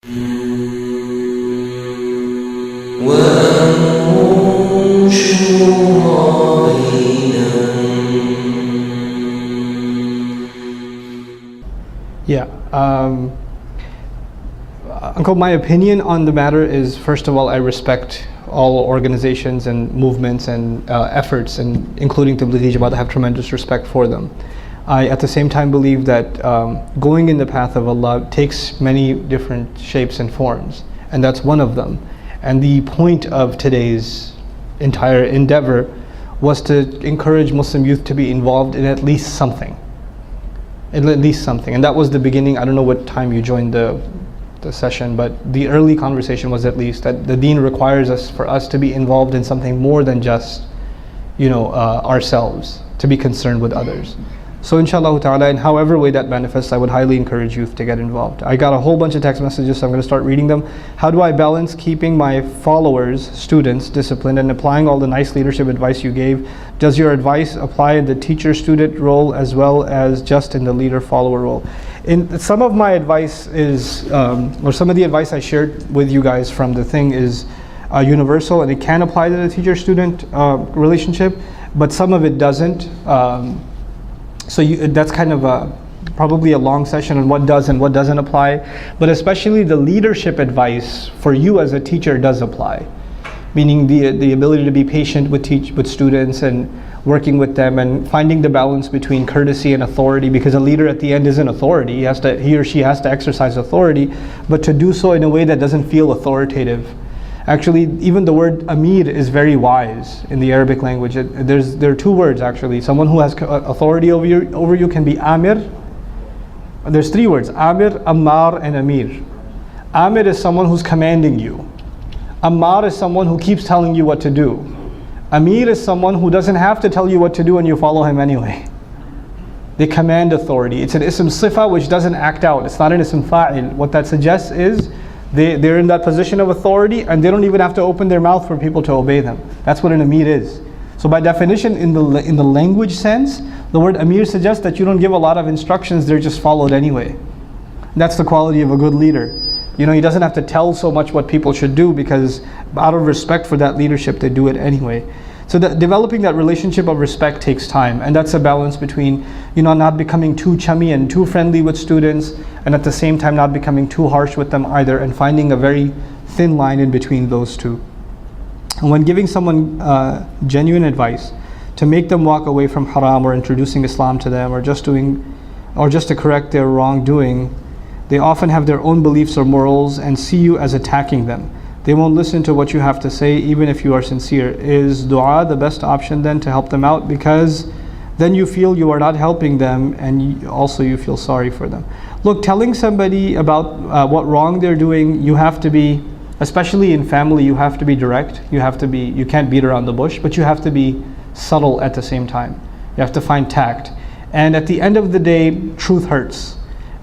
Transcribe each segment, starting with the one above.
Yeah. Uncle, my opinion on the matter is, first of all, I respect all organizations and movements and efforts, and including Tablighi Jamaat. I have tremendous respect for them. I, at the same time, believe that going in the path of Allah takes many different shapes and forms, and that's one of them. And the point of today's entire endeavor was to encourage Muslim youth to be involved in at least something. At least something. And that was the beginning. I don't know what time you joined the session, but the early conversation was at least that the deen requires us, for us to be involved in something more than just, ourselves, to be concerned with others. So inshallah ta'ala, in however way that manifests, I would highly encourage youth to get involved. I got a whole bunch of text messages, so I'm going to start reading them. How do I balance keeping my followers, students, disciplined and applying all the nice leadership advice you gave? Does your advice apply in the teacher-student role as well as just in the leader-follower role? In some of my advice is, or some of the advice I shared with you guys from the thing is universal, and it can apply to the teacher-student relationship, but some of it doesn't. So that's kind of probably a long session on what does and what doesn't apply, but especially the leadership advice for you as a teacher does apply, meaning the ability to be patient with students and working with them and finding the balance between courtesy and authority, because a leader at the end isn't authority. He or she has to exercise authority, but to do so in a way that doesn't feel authoritative. Actually, even the word Amir is very wise in the Arabic language. There are two words actually. Someone who has authority over you can be Amir. There's three words: Amir, Ammar, and Amir. Amir is someone who's commanding you. Ammar is someone who keeps telling you what to do. Amir is someone who doesn't have to tell you what to do and you follow him anyway. They command authority. It's an ism sifa which doesn't act out. It's not an ism fa'il. What that suggests is they're in that position of authority and they don't even have to open their mouth for people to obey them. That's what an Amir is. So by definition, in the language sense, the word Amir suggests that you don't give a lot of instructions, they're just followed anyway. That's the quality of a good leader. He doesn't have to tell so much what people should do, because out of respect for that leadership, they do it anyway. So developing that relationship of respect takes time, and that's a balance between not becoming too chummy and too friendly with students, and at the same time not becoming too harsh with them either, and finding a very thin line in between those two. And when giving someone genuine advice to make them walk away from haram or introducing Islam to them, or just to correct their wrongdoing, they often have their own beliefs or morals and see you as attacking them. They won't listen to what you have to say even if you are sincere. Is dua the best option then to help them out? Because then you feel you are not helping them, and also you feel sorry for them. Look, telling somebody about what wrong they're doing, you have to be, especially in family, you have to be direct. You can't beat around the bush, but you have to be subtle at the same time. You have to find tact. And at the end of the day, truth hurts.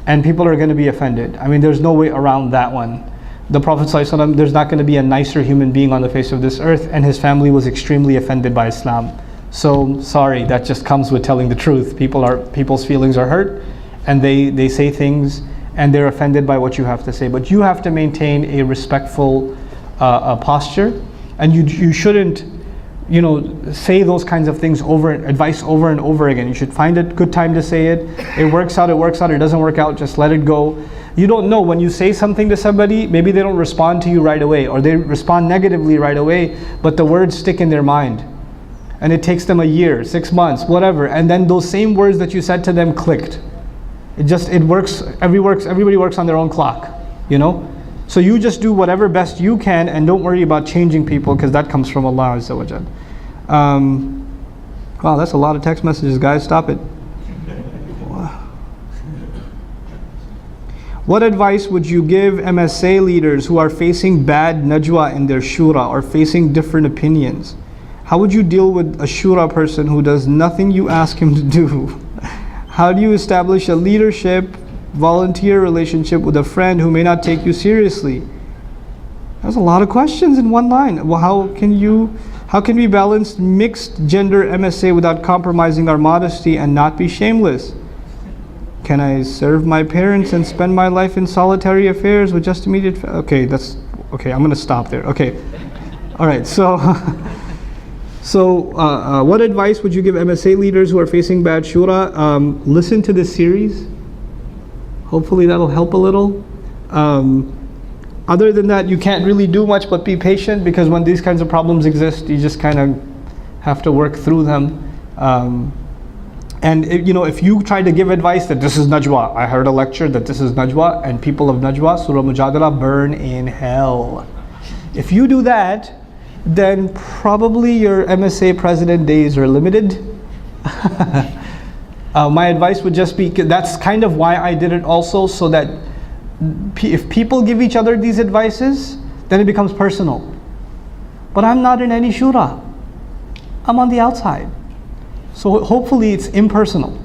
And people are going to be offended. I mean, there's no way around that one. The Prophet ﷺ, there's not going to be a nicer human being on the face of this earth, and his family was extremely offended by Islam. So sorry, that just comes with telling the truth. People's feelings are hurt, and they say things, and they're offended by what you have to say. But you have to maintain a respectful posture, and you shouldn't say those kinds of things advice over and over again. You should find a good time to say it. It works out, it doesn't work out, just let it go. You don't know, when you say something to somebody, maybe they don't respond to you right away, or they respond negatively right away, but the words stick in their mind. And it takes them a year, 6 months, whatever, and then those same words that you said to them clicked. It works, everybody works on their own clock, So you just do whatever best you can, and don't worry about changing people, because that comes from Allah Azza wa Jal. Wow, that's a lot of text messages, guys. Stop it. What advice would you give MSA leaders who are facing bad najwa in their shura, or facing different opinions? How would you deal with a shura person who does nothing you ask him to do? How do you establish a leadership volunteer relationship with a friend who may not take you seriously? That's a lot of questions in one line. Well, how can we balance mixed gender MSA without compromising our modesty and not be shameless? Can I serve my parents and spend my life in solitary affairs with just immediate okay, that's okay, I'm gonna stop there. Okay. Alright, so what advice would you give MSA leaders who are facing bad shura? Listen to this series. Hopefully that'll help a little. Other than that, you can't really do much but be patient, because when these kinds of problems exist, you just kind of have to work through them. And if you try to give advice that this is Najwa, I heard a lecture that this is Najwa, and people of Najwa, Surah Mujadala, burn in hell. If you do that, then probably your MSA president days are limited. My advice would just be, that's kind of why I did it also, so that if people give each other these advices, then it becomes personal. But I'm not in any shura. I'm on the outside. So hopefully it's impersonal.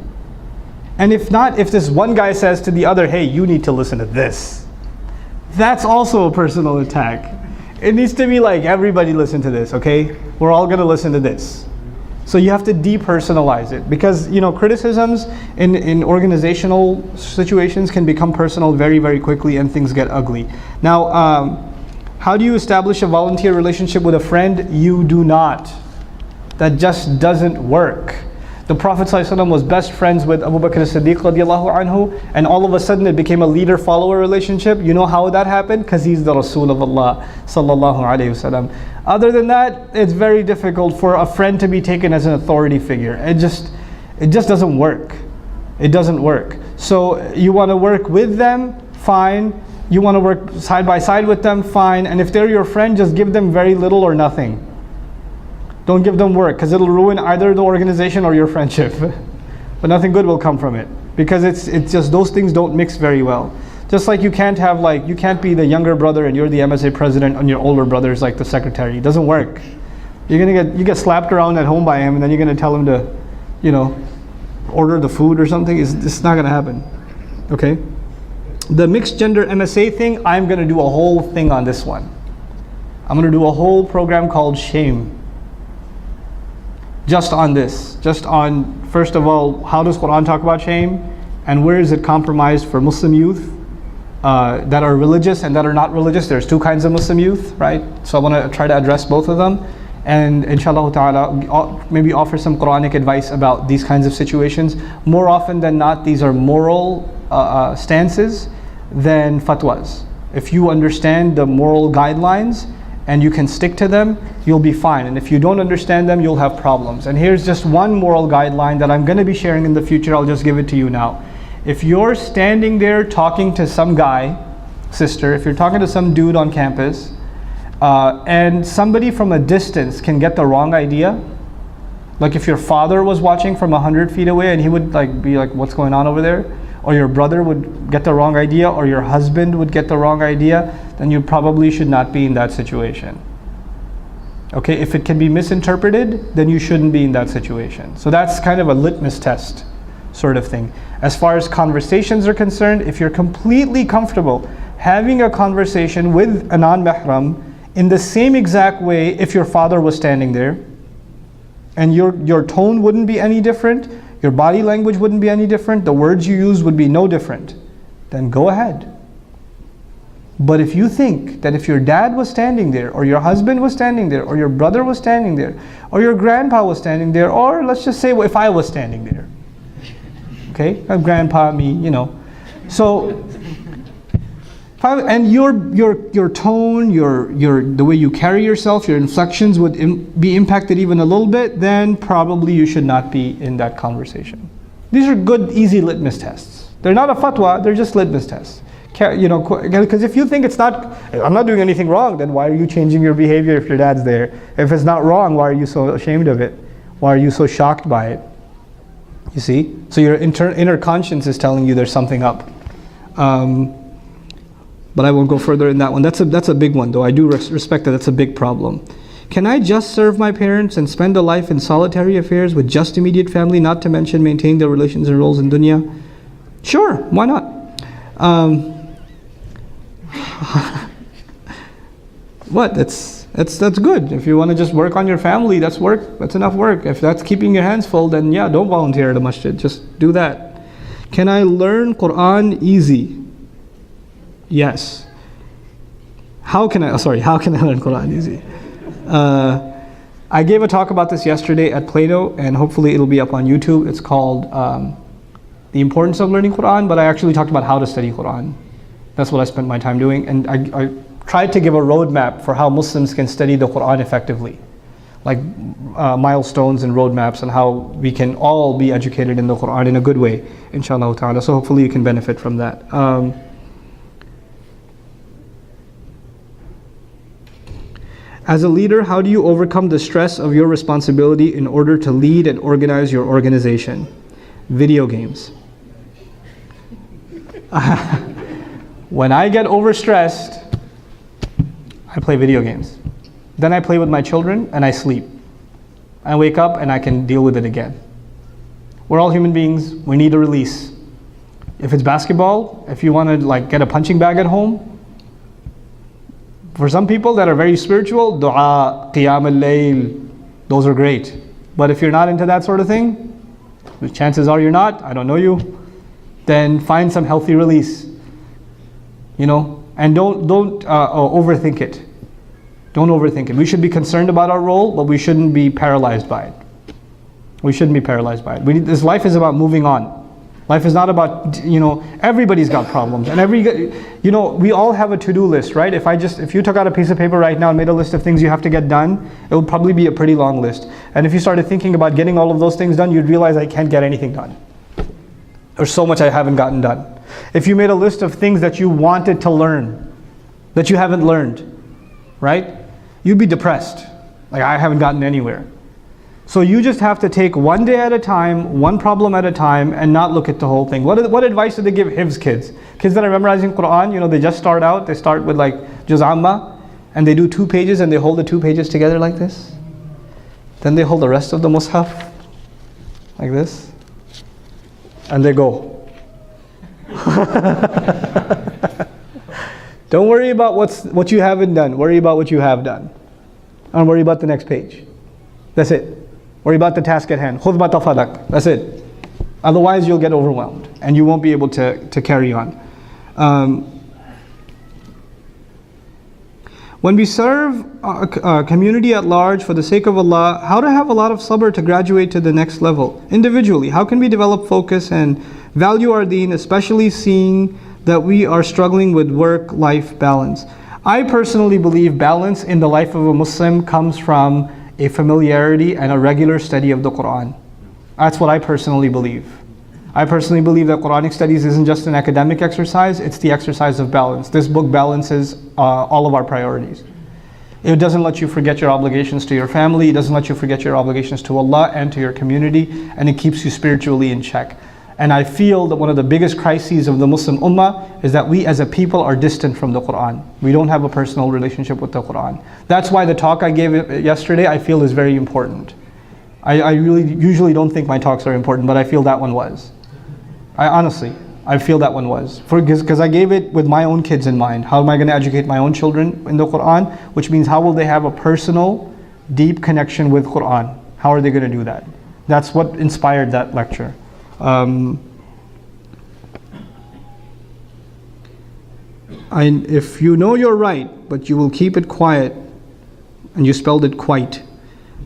And if not, if this one guy says to the other, hey, you need to listen to this, that's also a personal attack. It needs to be like, everybody listen to this, okay? We're all gonna listen to this. So you have to depersonalize it, because criticisms in organizational situations can become personal very, very quickly, and things get ugly. Now, how do you establish a volunteer relationship with a friend? You do not. That just doesn't work. The Prophet ﷺ was best friends with Abu Bakr as-Siddiq radiallahu anhu, and all of a sudden it became a leader-follower relationship. You know how that happened? Because he's the Rasul of Allah sallallahu alayhi wasallam. Other than that, it's very difficult for a friend to be taken as an authority figure. It just doesn't work. It doesn't work. So you want to work with them, fine. You want to work side by side with them, fine. And if they're your friend, just give them very little or nothing. Don't give them work, because it'll ruin either the organization or your friendship. But nothing good will come from it, because it's just those things don't mix very well. Just like you can't be the younger brother and you're the MSA president and your older brother is like the secretary. It doesn't work. You get slapped around at home by him, and then you're gonna tell him to, order the food or something. It's not gonna happen. Okay? The mixed gender MSA thing, I'm gonna do a whole thing on this one. I'm gonna do a whole program called Shame. Just on this. Just on, first of all, how does Quran talk about shame? And where is it compromised for Muslim youth that are religious and that are not religious? There's two kinds of Muslim youth, right? So I want to try to address both of them. And inshallah ta'ala, maybe offer some Quranic advice about these kinds of situations. More often than not, these are moral stances than fatwas. If you understand the moral guidelines and you can stick to them, you'll be fine. And if you don't understand them, you'll have problems. And here's just one moral guideline that I'm going to be sharing in the future. I'll just give it to you now. If you're standing there talking to some guy, sister, if you're talking to some dude on campus, and somebody from a distance can get the wrong idea, like if your father was watching from 100 feet away and he would be like, what's going on over there? Or your brother would get the wrong idea, or your husband would get the wrong idea, then you probably should not be in that situation. Okay, if it can be misinterpreted, then you shouldn't be in that situation. So that's kind of a litmus test sort of thing. As far as conversations are concerned, if you're completely comfortable having a conversation with a non-mahram in the same exact way if your father was standing there, and your tone wouldn't be any different, your body language wouldn't be any different, the words you use would be no different, then go ahead. But if you think that if your dad was standing there, or your husband was standing there, or your brother was standing there, or your grandpa was standing there, or let's just say if I was standing there, okay, grandpa, me, so and your tone, the way you carry yourself, your inflections would be impacted even a little bit, then probably you should not be in that conversation. These are good, easy litmus tests. They're not a fatwa, they're just litmus tests. Because if you think I'm not doing anything wrong, then why are you changing your behavior if your dad's there? If it's not wrong, why are you so ashamed of it? Why are you so shocked by it? You see? So your inner conscience is telling you there's something up. But I won't go further in that one. That's a big one, though. I do respect that. That's a big problem. Can I just serve my parents and spend a life in solitary affairs with just immediate family, not to mention maintain their relations and roles in dunya? Sure, why not? What? That's good. If you want to just work on your family, that's work. That's enough work. If that's keeping your hands full, then yeah, don't volunteer at a masjid. Just do that. Can I learn Quran easy? Yes. How can I learn Quran easy? I gave a talk about this yesterday at Plato, and hopefully it'll be up on YouTube. It's called The Importance of Learning Quran, but I actually talked about how to study Quran. That's what I spent my time doing, and I tried to give a roadmap for how Muslims can study the Quran effectively, like milestones and roadmaps, and how we can all be educated in the Quran in a good way, inshallah ta'ala. So hopefully you can benefit from that. As a leader, how do you overcome the stress of your responsibility in order to lead and organize your organization? Video games. When I get overstressed, I play video games. Then I play with my children and I sleep. I wake up and I can deal with it again. We're all human beings. We need a release. If it's basketball, if you want to like get a punching bag at home, for some people that are very spiritual, dua, qiyam al-layl, those are great. But if you're not into that sort of thing, the chances are you're not, I don't know you, then find some healthy release. You know, and don't overthink it. Don't overthink it. We should be concerned about our role, but we shouldn't be paralyzed by it. We shouldn't be paralyzed by it. This life is about moving on. Life is not about, you know, everybody's got problems, and you know, we all have a to-do list, right? If you took out a piece of paper right now and made a list of things you have to get done, it would probably be a pretty long list. And if you started thinking about getting all of those things done, you'd realize I can't get anything done. There's so much I haven't gotten done. If you made a list of things that you wanted to learn, that you haven't learned, right? You'd be depressed. Like, I haven't gotten anywhere. So you just have to take one day at a time, one problem at a time, and not look at the whole thing. What advice do they give Hifz kids? Kids that are memorizing Quran, you know, they just start out, they start with like Juz Amma, and they do 2 pages and they hold the 2 pages together like this. Then they hold the rest of the Mus'haf like this, and they go. Don't worry about what you haven't done, worry about what you have done. And worry about the next page. That's it. Worry about the task at hand. Khudh ma tafadak. That's it. Otherwise you'll get overwhelmed and you won't be able to carry on. When we serve a community at large for the sake of Allah, how to have a lot of sabr to graduate to the next level? Individually, how can we develop focus and value our deen, especially seeing that we are struggling with work-life balance? I personally believe balance in the life of a Muslim comes from a familiarity and a regular study of the Quran. That's what I personally believe. I personally believe that Quranic studies isn't just an academic exercise, it's the exercise of balance. This book balances all of our priorities. It doesn't let you forget your obligations to your family, it doesn't let you forget your obligations to Allah and to your community, and it keeps you spiritually in check. And I feel that one of the biggest crises of the Muslim Ummah is that we as a people are distant from the Quran. We don't have a personal relationship with the Quran. That's why the talk I gave yesterday I feel is very important. I really usually don't think my talks are important, but I feel that one was. I feel that one was. Because I gave it with my own kids in mind. How am I going to educate my own children in the Quran? Which means how will they have a personal, deep connection with Quran? How are they going to do that? That's what inspired that lecture. If you know you're right, but you will keep it quiet, and you spelled it quite,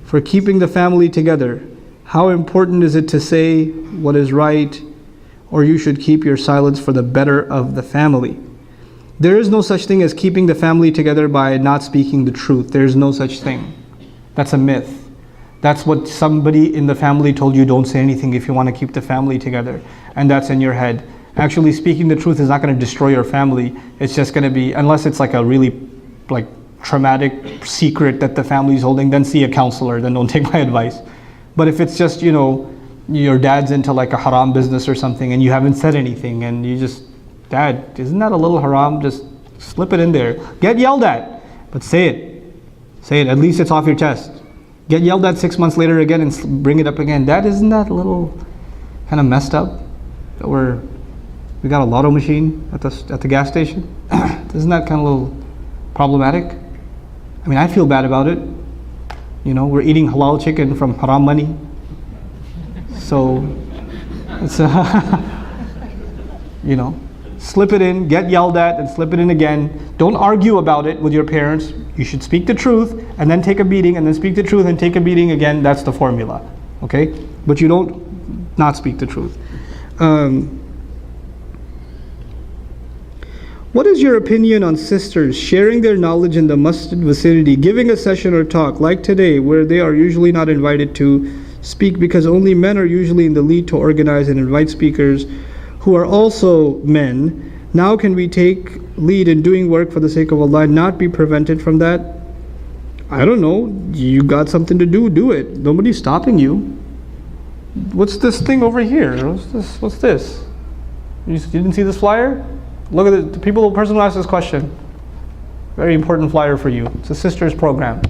for keeping the family together, how important is it to say what is right, or you should keep your silence for the better of the family? There is no such thing as keeping the family together by not speaking the truth. There is no such thing. That's a myth. That's what somebody in the family told you, don't say anything if you want to keep the family together. And that's in your head. Actually, speaking the truth is not going to destroy your family. It's just going to be, unless it's like a really like traumatic secret that the family is holding, then see a counselor, then don't take my advice. But if it's just, you know, your dad's into like a haram business or something and you haven't said anything and you just, Dad, isn't that a little haram? Just slip it in there. Get yelled at, but say it. Say it, at least it's off your chest. Get yelled at 6 months later again and bring it up again. Dad, isn't that a little kind of messed up? That we got a lotto machine at the gas station? Isn't that kind of a little problematic? I mean, I feel bad about it. You know, we're eating halal chicken from haram money. So it's You know, slip it in, get yelled at, and slip it in again. Don't argue about it with your parents. You should speak the truth and then take a beating, and then speak the truth and take a beating again. That's the formula, okay? But you don't not speak the truth. What is your opinion on sisters sharing their knowledge in the masjid vicinity, giving a session or talk like today, where they are usually not invited to speak because only men are usually in the lead to organize and invite speakers who are also men? Now can we take lead in doing work for the sake of Allah and not be prevented from that? I don't know. You got something to do, do it. Nobody's stopping you. What's this thing over here? What's this? You didn't see this flyer? Look at the person who asked this question. Very important flyer for you. It's a sisters program.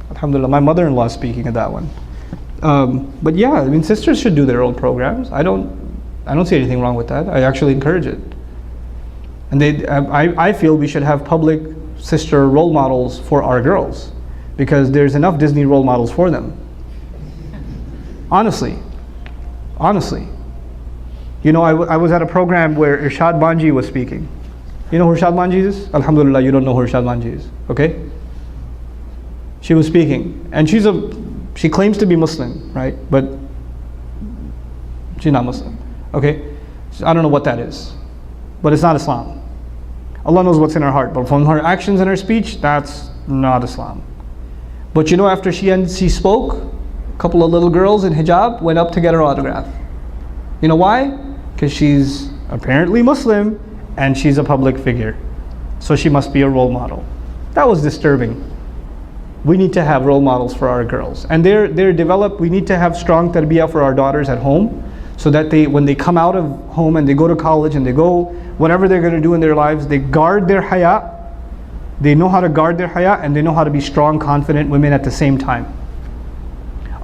Alhamdulillah, my mother-in-law is speaking at that one. But yeah, I mean, sisters should do their own programs. I don't see anything wrong with that. I actually encourage it. And I feel we should have public sister role models for our girls, because there's enough Disney role models for them. Honestly. You know, I was at a program where Irshad Banji was speaking. You know who Irshad Banji is? Alhamdulillah, you don't know who Irshad Banji is, okay? She was speaking, and she claims to be Muslim, right? But she's not Muslim, okay? I don't know what that is, but it's not Islam. Allah knows what's in her heart, but from her actions and her speech, that's not Islam. But you know, after she spoke, a couple of little girls in hijab went up to get her autograph. You know why? Because she's apparently Muslim and she's a public figure. So she must be a role model. That was disturbing. We need to have role models for our girls. And they're developed. We need to have strong tarbiyah for our daughters at home, so that when they come out of home and they go to college and they go whatever they're going to do in their lives, they guard their haya. They know how to guard their haya, and they know how to be strong, confident women at the same time.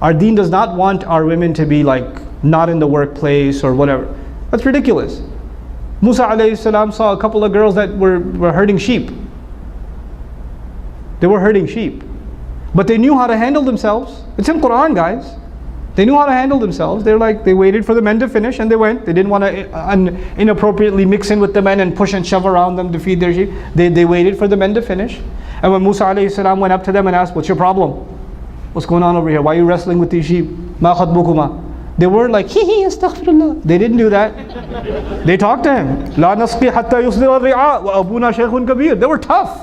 Our deen does not want our women to be like not in the workplace or whatever. That's ridiculous. Musa alayhi salam saw a couple of girls that were herding sheep. They were herding sheep. But they knew how to handle themselves. It's in Quran, guys. They knew how to handle themselves. They waited for the men to finish and they went. They didn't want to inappropriately mix in with the men and push and shove around them to feed their sheep. They waited for the men to finish. And when Musa alayhi salam went up to them and asked, "What's your problem? What's going on over here? Why are you wrestling with these sheep? Ma khatbukuma?" They weren't like, "Hee astaghfirullah." They didn't do that. They talked to him. "La nasqi hatta yusdira ar-ri'a wa abuna shaykhun kabir." They were tough.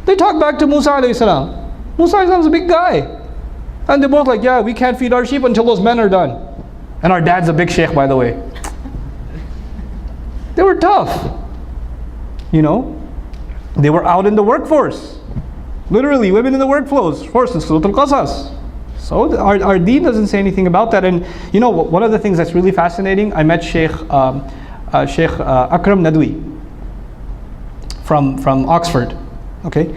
They talked back to Musa alayhi salam. Musa alayhi salam's a big guy. And they're both like, "Yeah, we can't feed our sheep until those men are done." And our dad's a big sheikh, by the way. They were tough. You know? They were out in the workforce. Literally, women in the workforce. In Surah Al-Qasas. So our deen doesn't say anything about that. And you know, one of the things that's really fascinating, I met Sheikh Akram Nadwi from Oxford. Okay,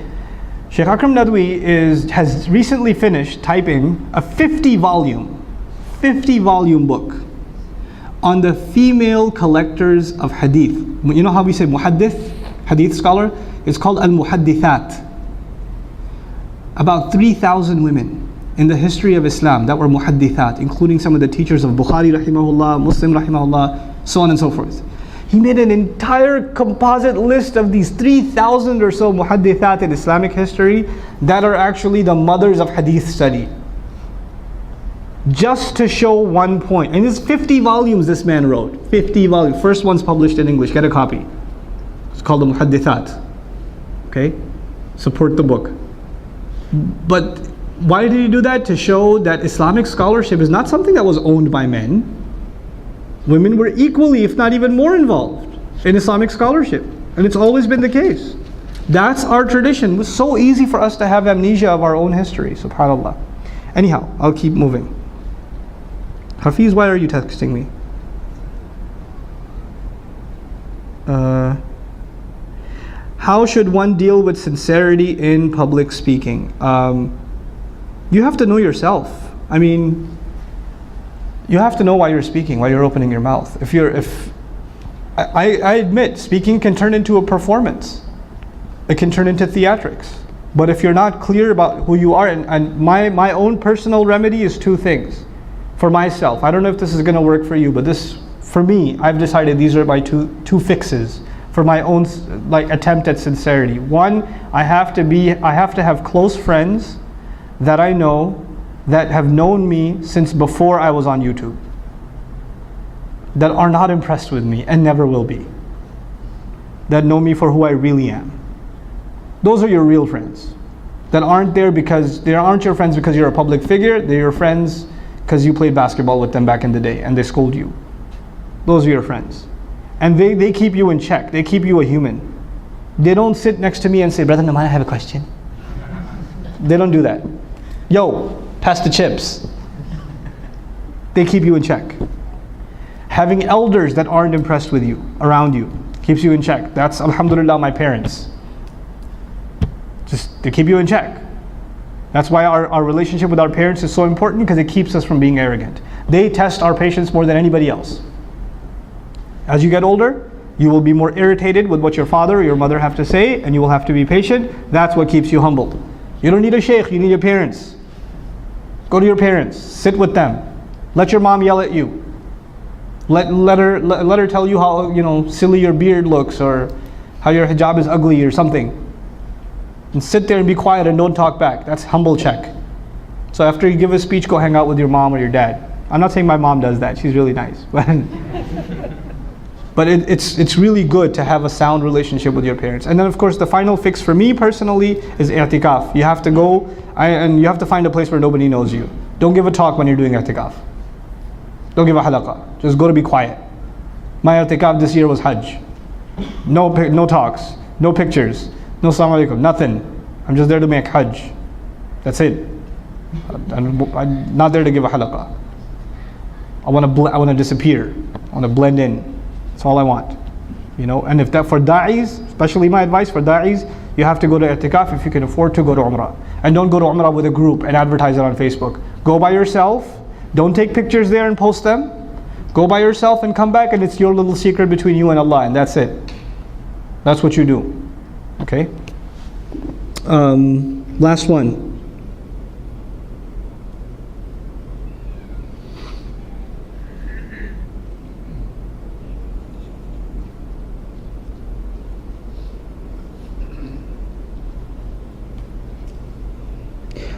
Sheikh Akram Nadwi has recently finished typing a 50-volume book on the female collectors of hadith. You know how we say muhaddith, hadith scholar? It's called al-muhaddithat. About 3,000 women in the history of Islam that were muhaddithat, including some of the teachers of Bukhari rahimahullah, Muslim rahimahullah, so on and so forth. He made an entire composite list of these 3,000 or so muhaddithat in Islamic history that are actually the mothers of hadith study. Just to show one point. And it's 50 volumes this man wrote. 50 volumes. First one's published in English. Get a copy. It's called the Muhaddithat. Okay? Support the book. But why did he do that? To show that Islamic scholarship is not something that was owned by men. Women were equally, if not even more, involved in Islamic scholarship. And it's always been the case. That's our tradition. It was so easy for us to have amnesia of our own history, subhanAllah. Anyhow, I'll keep moving. Hafiz, why are you texting me? How should one deal with sincerity in public speaking? You have to know yourself. I mean, you have to know why you're speaking, why you're opening your mouth. I admit, speaking can turn into a performance. It can turn into theatrics. But if you're not clear about who you are, and my own personal remedy is two things for myself. I don't know if this is going to work for you, but this for me, I've decided these are my two fixes for my own like attempt at sincerity. One, I have to have close friends that I know that have known me since before I was on YouTube, that are not impressed with me and never will be, that know me for who I really am. Those are your real friends. That aren't there because they aren't your friends because you're a public figure. They're your friends because you played basketball with them back in the day and they scold you. Those are your friends. And they keep you in check. They keep you a human. They don't sit next to me and say, Brother Naman, I have a question. They don't do that. Yo, pass the chips. They keep you in check. Having elders that aren't impressed with you, around you, keeps you in check. That's, alhamdulillah, my parents. Just, they keep you in check. That's why our relationship with our parents is so important, because it keeps us from being arrogant. They test our patience more than anybody else. As you get older, you will be more irritated with what your father or your mother have to say, and you will have to be patient. That's what keeps you humbled. You don't need a sheikh, you need your parents. Go to your parents, sit with them. Let your mom yell at you. Let her tell you how silly your beard looks, or how your hijab is ugly or something. And sit there and be quiet and don't talk back. That's humble check. So after you give a speech, go hang out with your mom or your dad. I'm not saying my mom does that, she's really nice. But it's really good to have a sound relationship with your parents. And then of course the final fix for me personally is i'tikaf. You have to go and you have to find a place where nobody knows you. Don't give a talk when you're doing i'tikaf. Don't give a halaqah. Just go to be quiet. My i'tikaf this year was Hajj. No talks, no pictures, no salaam alaikum, nothing. I'm just there to make Hajj. That's it. I'm not there to give a halaqah. I want to disappear. I want to blend in. That's all I want. And if that for da'is, especially my advice for da'is, you have to go to i'tikaf. If you can afford to, go to umrah. And don't go to umrah with a group and advertise it on Facebook. Go by yourself. Don't take pictures there and post them. Go by yourself and come back, and it's your little secret between you and Allah, and that's it. That's what you do. Okay? Last one.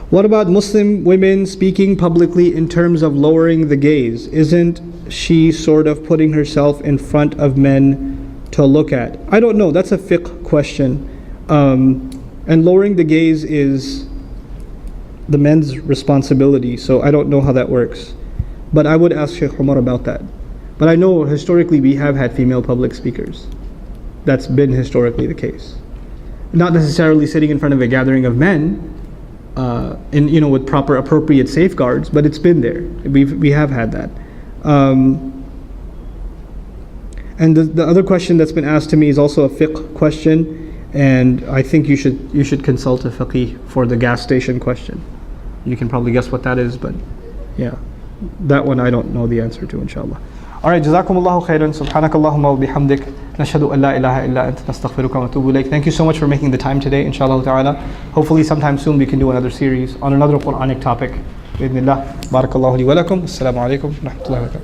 What about Muslim women speaking publicly in terms of lowering the gaze? Isn't she sort of putting herself in front of men to look at? I don't know. That's a fiqh question. And lowering the gaze is the men's responsibility, so I don't know how that works. But I would ask Sheikh Umar about that. But I know historically we have had female public speakers. That's been historically the case. Not necessarily sitting in front of a gathering of men, with proper appropriate safeguards, but it's been there. We have had that. And the other question that's been asked to me is also a fiqh question, and I think you should consult a faqih for the gas station question. You can probably guess what that is, but yeah, that one I don't know the answer to, inshallah. Alright, jazakumullahu khairan, subhanakallahumma wa bihamdik, nashhadu an la ilaha illa anta nastaghfiruka wa natubu ilayk. Thank you so much for making the time today, inshallah ta'ala. Hopefully sometime soon we can do another series on another Quranic topic. Bi idhnillah. Barakallahu li wa lakum. Assalamu alaikum wa rahmatullahi wa barakatuh.